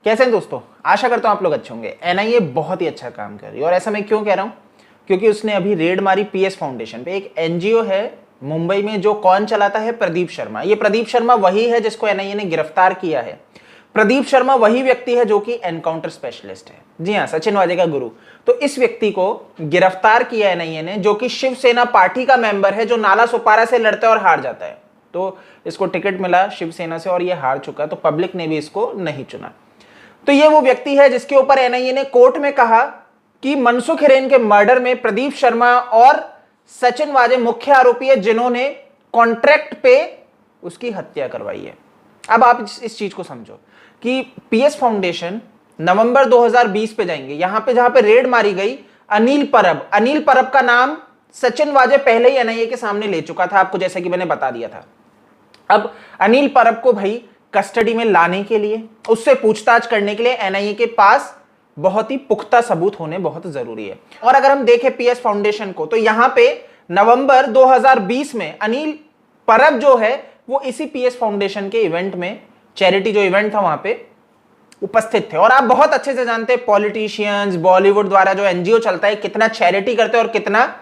कैसे हैं दोस्तों, आशा करता हूं आप लोग अच्छे होंगे। एनआईए बहुत ही अच्छा काम कर रही है और ऐसा मैं क्यों कह रहा हूं, क्योंकि उसने अभी रेड मारी पीएस फाउंडेशन पे। एक एनजीओ है मुंबई में जो कौन चलाता है, प्रदीप शर्मा। ये प्रदीप शर्मा वही है जिसको एनआईए ने गिरफ्तार किया है। प्रदीप शर्मा वही व्यक्ति है जो कि एनकाउंटर स्पेशलिस्ट है, जी हाँ, सचिन वाजे का गुरु। तो इस व्यक्ति को गिरफ्तार किया एनआईए ने, जो कि शिवसेना पार्टी का मेंबर है, जो नाला सुपारा से लड़ता है और हार जाता है। तो इसको टिकट मिला शिवसेना से और ये हार चुका, तो पब्लिक ने भी इसको नहीं चुना। तो ये वो व्यक्ति है जिसके ऊपर एनआईए ने कोर्ट में कहा कि मनसुख हिरेन के मर्डर में प्रदीप शर्मा और सचिन वाजे मुख्य आरोपी है, जिन्होंने कॉन्ट्रैक्ट पे उसकी हत्या करवाई है। अब आप इस चीज को समझो कि पीएस फाउंडेशन नवंबर 2020 पे जाएंगे, यहां पे जहां पे रेड मारी गई, अनिल परब का नाम सचिन वाजे पहले ही एनआईए के सामने ले चुका था आपको, जैसे कि मैंने बता दिया था। अब अनिल परब को भाई कस्टडी में लाने के लिए, उससे पूछताछ करने के लिए एनआईए के पास बहुत ही पुख्ता सबूत होने बहुत जरूरी है। और अगर हम देखें पीएस फाउंडेशन को, तो यहां पे नवंबर 2020 में अनिल परब जो है वो इसी पीएस फाउंडेशन के इवेंट में, चैरिटी जो इवेंट था वहां पे उपस्थित थे। और आप बहुत अच्छे से जानते हैं पॉलिटिशियंस, बॉलीवुड द्वारा जो एनजीओ चलता है, कितना चैरिटी करते हैं और कितना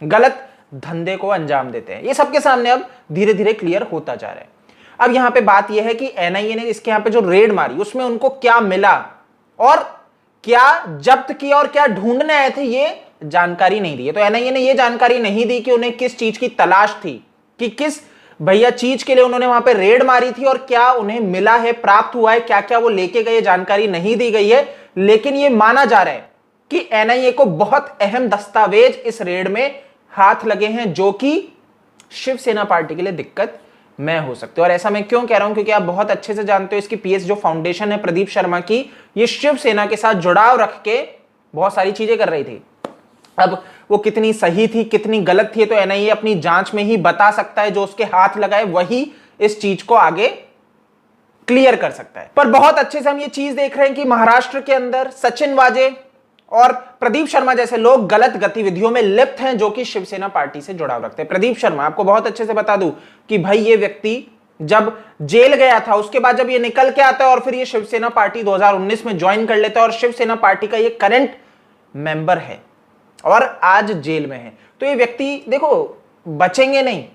गलत धंधे को अंजाम देते हैं। ये सबके सामने अब धीरे धीरे क्लियर होता जा रहा है। अब यहां पे बात यह है कि एनआईए ने इसके यहां पे जो रेड मारी उसमें उनको क्या मिला और क्या जब्त किया और क्या ढूंढने आए थे, ये जानकारी नहीं दी है। तो एनआईए ने ये जानकारी नहीं दी कि उन्हें किस चीज की तलाश थी, कि किस भैया चीज के लिए उन्होंने वहां पे रेड मारी थी और क्या उन्हें मिला है, प्राप्त हुआ है, क्या क्या वो लेके गए, जानकारी नहीं दी गई है। लेकिन ये माना जा रहा है कि एनआईए को बहुत अहम दस्तावेज इस रेड में हाथ लगे हैं, जो कि शिवसेना पार्टी के लिए दिक्कत में हो सकते हो। और ऐसा मैं क्यों कह रहा हूं, क्योंकि आप बहुत अच्छे से जानते हो इसकी पीएस जो फाउंडेशन है प्रदीप शर्मा की, ये शिवसेना के साथ जुड़ाव रख के बहुत सारी चीजें कर रही थी। अब वो कितनी सही थी, कितनी गलत थी, तो एनआईए अपनी जांच में ही बता सकता है। जो उसके हाथ लगाए वही इस चीज को आगे क्लियर कर सकता है। पर बहुत अच्छे से हम ये चीज देख रहे हैं कि महाराष्ट्र के अंदर सचिन वाजे और प्रदीप शर्मा जैसे लोग गलत गतिविधियों में लिप्त हैं, जो कि शिवसेना पार्टी से जुड़ाव रखते हैं। प्रदीप शर्मा, आपको बहुत अच्छे से बता दूं कि भाई ये व्यक्ति जब जेल गया था, उसके बाद जब ये निकल के आता है और फिर ये शिवसेना पार्टी 2019 में ज्वाइन कर लेता है और शिवसेना पार्टी का ये करंट मेंबर है और आज जेल में है। तो ये व्यक्ति देखो बचेंगे नहीं।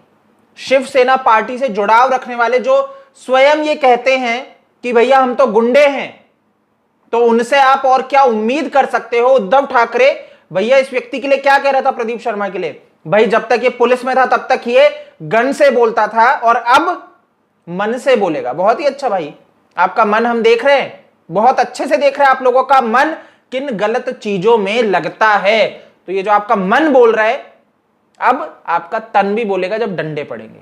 शिवसेना पार्टी से जुड़ाव रखने वाले जो स्वयं ये कहते हैं कि भैया हम तो गुंडे हैं, तो उनसे आप और क्या उम्मीद कर सकते हो। उद्धव ठाकरे भैया इस व्यक्ति के लिए क्या कह रहा था, प्रदीप शर्मा के लिए, भाई जब तक ये पुलिस में था तब तक ये गन से बोलता था और अब मन से बोलेगा। बहुत ही अच्छा भाई, आपका मन हम देख रहे हैं, बहुत अच्छे से देख रहे हैं आप लोगों का मन किन गलत चीजों में लगता है। तो ये जो आपका मन बोल रहा है, अब आपका तन भी बोलेगा जब डंडे पड़ेंगे।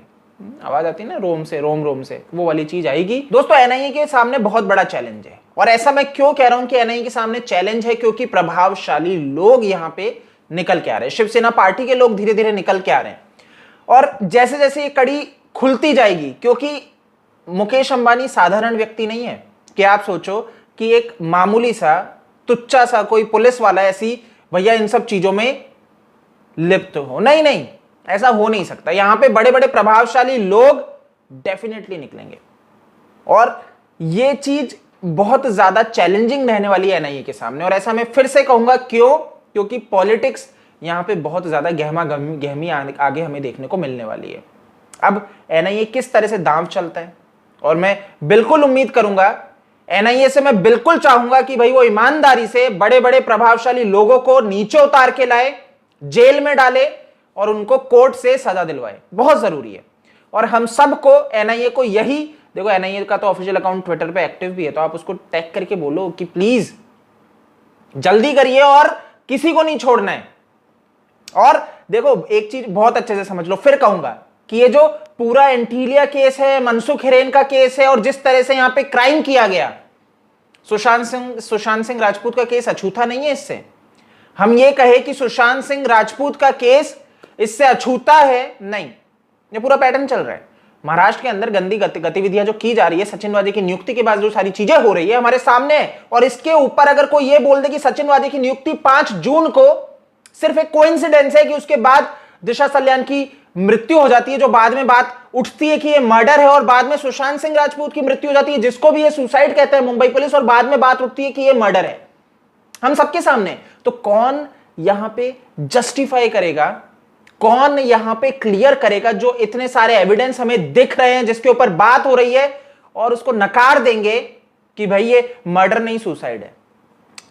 आवाज आती है ना रोम से, रोम से, वो वाली चीज आएगी। दोस्तों एनआईए के सामने बहुत बड़ा चैलेंज है। और ऐसा मैं क्यों कह रहा हूं कि एनआईए के सामने चैलेंज है, क्योंकि प्रभावशाली लोग यहां पे निकल के आ रहे हैं। शिवसेना पार्टी के लोग धीरे धीरे निकल के आ रहे हैं और जैसे जैसे ये कड़ी खुलती जाएगी, क्योंकि मुकेश अंबानी साधारण व्यक्ति नहीं है कि आप सोचो कि एक मामूली सा तुच्चा सा कोई पुलिस वाला ऐसी भैया इन सब चीजों में लिप्त हो। नहीं, ऐसा हो नहीं सकता। यहां पे बड़े बड़े प्रभावशाली लोग डेफिनेटली निकलेंगे और ये चीज बहुत ज्यादा चैलेंजिंग रहने वाली है एनआईए के सामने। और ऐसा मैं फिर से कहूंगा, क्यों, क्योंकि पॉलिटिक्स यहां पे बहुत ज्यादा गहमी आगे हमें देखने को मिलने वाली है। अब एनआईए किस तरह से दांव चलता है, और मैं बिल्कुल उम्मीद करूंगा एनआईए से, मैं बिल्कुल चाहूंगा कि भाई वो ईमानदारी से बड़े बड़े प्रभावशाली लोगों को नीचे उतार के लाए, जेल में डाले और उनको कोर्ट से सजा दिलवाए। बहुत जरूरी है। और हम सबको एनआईए को यही, देखो एनआईए का तो ऑफिशियल अकाउंट ट्विटर पे एक्टिव भी है, तो आप उसको टैग करके बोलो कि प्लीज जल्दी करिए और किसी को नहीं छोड़ना है। और देखो एक चीज बहुत अच्छे से समझ लो, फिर कहूंगा कि ये जो पूरा एंटीलिया केस है, मनसुख हिरेन का केस है, और जिस तरह से यहां पे क्राइम किया गया, सुशांत सिंह राजपूत का केस अछूता नहीं है। इससे हम ये कहे कि सुशांत सिंह राजपूत का केस इससे अछूता है, नहीं, ये पूरा पैटर्न चल रहा है। महाराष्ट्र के अंदर गंदी गतिविधियां जो की जा रही है, सचिन वाजे की नियुक्ति के बाद जो सारी चीजें हो रही है हमारे सामने है, और इसके ऊपर अगर कोई ये बोल दे कि सचिन वाजे की नियुक्ति 5 जून को सिर्फ एक कोइंसिडेंस है कि उसके बाद दिशा सल्यान की मृत्यु हो जाती है, जो बाद में बात उठती है कि ये मर्डर है, और बाद में सुशांत सिंह राजपूत की मृत्यु हो जाती है जिसको भी ये सुसाइड कहते हैं मुंबई पुलिस, और बाद में बात उठती है कि ये मर्डर है हम सबके सामने, तो कौन यहां पे जस्टिफाई करेगा, कौन यहां पे क्लियर करेगा जो इतने सारे एविडेंस हमें दिख रहे हैं जिसके ऊपर बात हो रही है, और उसको नकार देंगे कि भाई ये मर्डर नहीं सुसाइड है।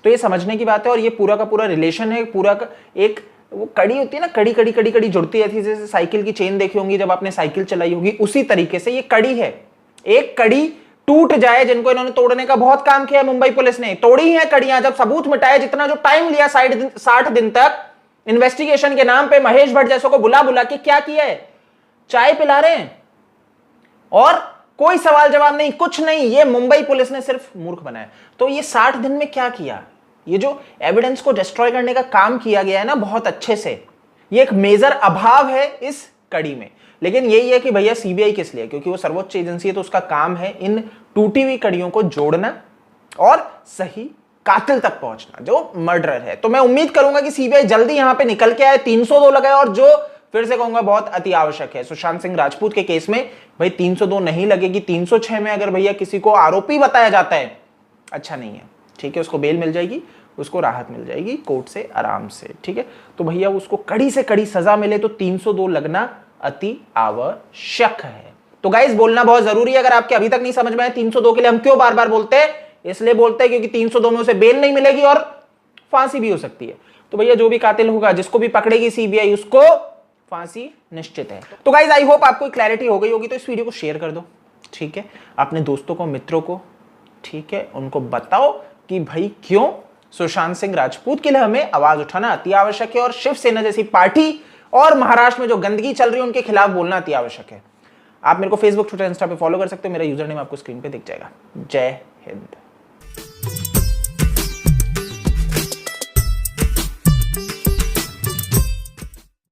तो ये समझने की बात है, और ये पूरा का पूरा रिलेशन है, पूरा का एक वो कड़ी होती है ना, कड़ी कड़ी कड़ी कड़ी जुड़ती रहती है, जैसे साइकिल की चेन देखी होंगी जब आपने साइकिल चलाई होगी, उसी तरीके से ये कड़ी है। एक कड़ी टूट जाए, जिनको इन्होंने तोड़ने का बहुत काम किया है, मुंबई पुलिस ने तोड़ी है कड़ियां, जब सबूत मिटाए, जितना जो टाइम लिया 60 दिन तक इन्वेस्टिगेशन के नाम पे महेश भट्ट जैसों को बुला बुला के क्या किया है, चाय पिला रहे हैं और कोई सवाल जवाब नहीं, कुछ नहीं, ये मुंबई पुलिस ने सिर्फ मूर्ख बनाया। तो ये 60 दिन में क्या किया, ये जो एविडेंस को डिस्ट्रॉय करने का काम किया गया है ना बहुत अच्छे से, ये एक मेजर अभाव है इस कड़ी में। लेकिन यही है कि भैया सीबीआई किस लिए, क्योंकि वो सर्वोच्च एजेंसी है, तो उसका काम है इन टूटी हुई कड़ियों को जोड़ना और सही कातिल तक पहुंचना जो मर्डरर है। तो मैं उम्मीद करूंगा कि सीबीआई जल्दी यहां पे निकल के आए, 302 लगाए, और जो फिर से कहूंगा बहुत अति आवश्यक है सुशांत सिंह राजपूत के केस में, भाई 302 नहीं लगेगी, 306 में अगर भैया किसी को आरोपी बताया जाता है, अच्छा नहीं है, ठीक है, उसको बेल मिल जाएगी, उसको राहत मिल जाएगी कोर्ट से आराम से, ठीक है। तो भैया उसको कड़ी से कड़ी सजा मिले, तो 302 लगना अति आवश्यक है। तो गाइस बोलना बहुत जरूरी है, अगर आपके अभी तक नहीं समझ में आया 302 के लिए हम क्यों बार बार बोलते हैं, इसलिए बोलते हैं क्योंकि 302 में उसे बेल नहीं मिलेगी और फांसी भी हो सकती है। तो भैया जो भी कातिल होगा, जिसको भी पकड़ेगी सीबीआई, उसको फांसी निश्चित है। तो गाइस आई होप आपको क्लैरिटी हो गई होगी, तो इस वीडियो को शेयर कर दो, ठीक है, अपने दोस्तों को, मित्रों को, ठीक है, उनको बताओ कि भाई क्यों सुशांत सिंह राजपूत के लिए हमें आवाज उठाना अति आवश्यक है, और शिवसेना जैसी पार्टी और महाराष्ट्र में जो गंदगी चल रही है उनके खिलाफ बोलना अति आवश्यक है। आप मेरे को फेसबुक, ट्विटर, इंस्टा पे फॉलो कर सकते हो, मेरा यूजर नेम आपको स्क्रीन पे दिख जाएगा। जय हिंद।